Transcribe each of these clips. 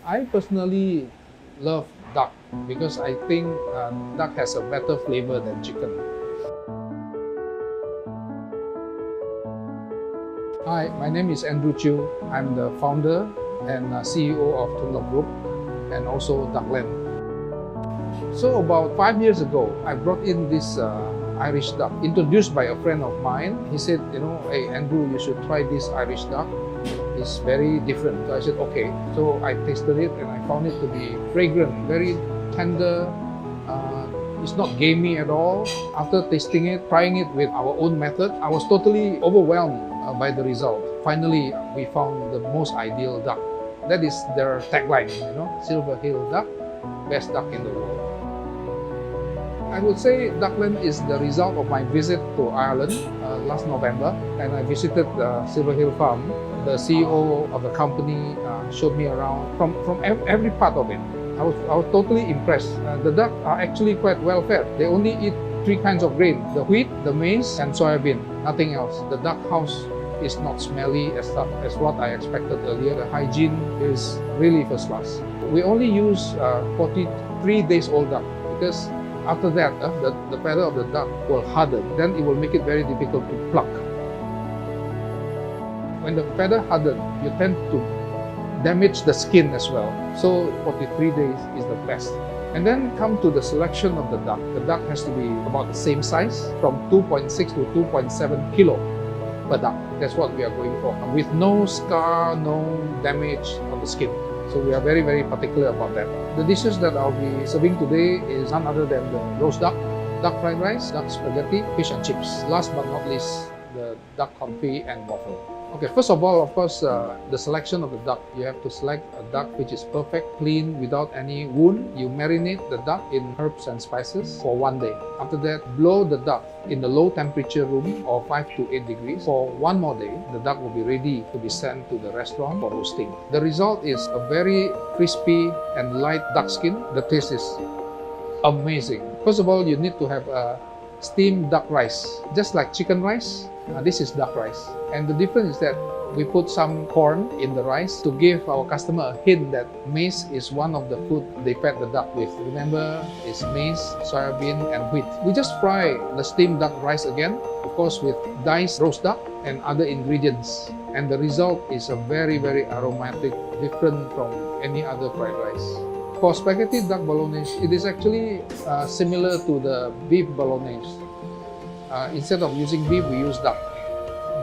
I personally love duck because I think duck has a better flavor than chicken. Hi, my name is Andrew Chiu. I'm the founder and CEO of Tunlop Group and also Duckland. So about 5 years ago, I brought in this Irish duck, introduced by a friend of mine. He said, hey Andrew, you should try this Irish duck. It's very different. So I said, okay. So I tasted it and I found it to be fragrant, very tender. It's not gamey at all. After tasting it, trying it with our own method, I was totally overwhelmed by the result. Finally, we found the most ideal duck. That is their tagline, Silver Hill duck, best duck in the world. I would say Duckland is the result of my visit to Ireland last November, and I visited the Silver Hill farm. The CEO of the company showed me around from every part of it. I was totally impressed. The duck are actually quite well fed. They only eat 3 kinds of grain: the wheat, the maize, and soybean. Nothing else. The duck house is not smelly as what I expected earlier. The hygiene is really first class. We only use 43 days old duck because after that, the feather of the duck will harden. Then it will make it very difficult to pluck. When the feather hardens, you tend to damage the skin as well. So 43 days is the best. And then come to the selection of the duck. The duck has to be about the same size, from 2.6 to 2.7 kilo per duck. That's what we are going for, with no scar, no damage on the skin. So we are very, very particular about that. The dishes that I'll be serving today is none other than the roast duck, duck fried rice, duck spaghetti, fish and chips. Last but not least, the duck confit and waffle. Okay, first of all, of course, the selection of the duck. You have to select a duck which is perfect, clean, without any wound. You marinate the duck in herbs and spices for 1 day. After that, blow the duck in the low temperature room of 5 to 8 degrees. For 1 more day, the duck will be ready to be sent to the restaurant for roasting. The result is a very crispy and light duck skin. The taste is amazing. First of all, you need to have a steamed duck rice, just like chicken rice. This is duck rice, and the difference is that we put some corn in the rice to give our customer a hint that maize is one of the food they fed the duck with. Remember, it's maize, soybean, and wheat. We just fry the steamed duck rice again, of course with diced roast duck and other ingredients, and the result is a very, very aromatic, different from any other fried rice. For spaghetti duck bolognese, it is actually similar to the beef bolognese. Instead of using beef, we use duck.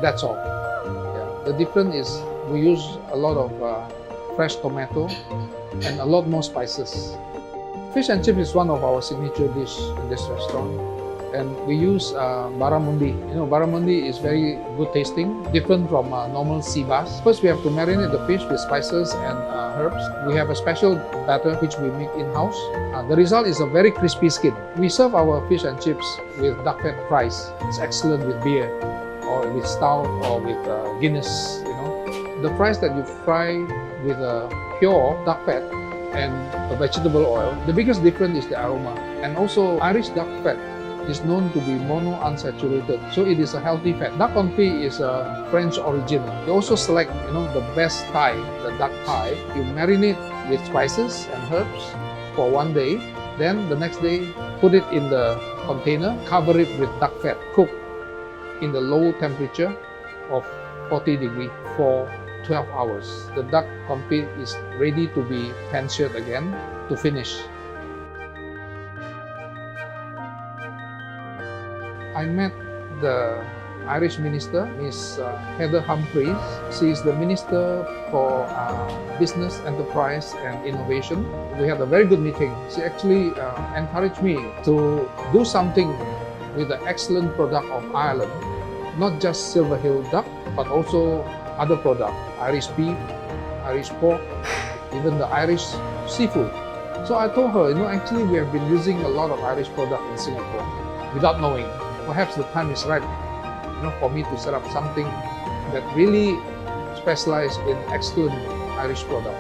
That's all. Yeah. The difference is we use a lot of fresh tomato and a lot more spices. Fish and chips is one of our signature dish in this restaurant, and we use barramundi. Barramundi is very good tasting, different from normal sea bass. First, we have to marinate the fish with spices and herbs. We have a special batter which we make in-house. The result is a very crispy skin. We serve our fish and chips with duck fat fries. It's excellent with beer, or with stout, or with Guinness. The fries that you fry with pure duck fat and a vegetable oil, the biggest difference is the aroma. And also, Irish duck fat is known to be monounsaturated, so it is a healthy fat. Duck confit is a French origin. You also select, the best thigh, the duck thigh. You marinate with spices and herbs for 1 day. Then the next day, put it in the container, cover it with duck fat, cook in the low temperature of 40 degrees for 12 hours. The duck confit is ready to be pan-seared again to finish. I met the Irish minister, Miss Heather Humphreys. She is the Minister for Business, Enterprise and Innovation. We had a very good meeting. She actually encouraged me to do something with the excellent product of Ireland, not just Silver Hill duck, but also other products, Irish beef, Irish pork, even the Irish seafood. So I told her, actually we have been using a lot of Irish product in Singapore without knowing. Perhaps the time is right, for me to set up something that really specializes in excellent Irish product.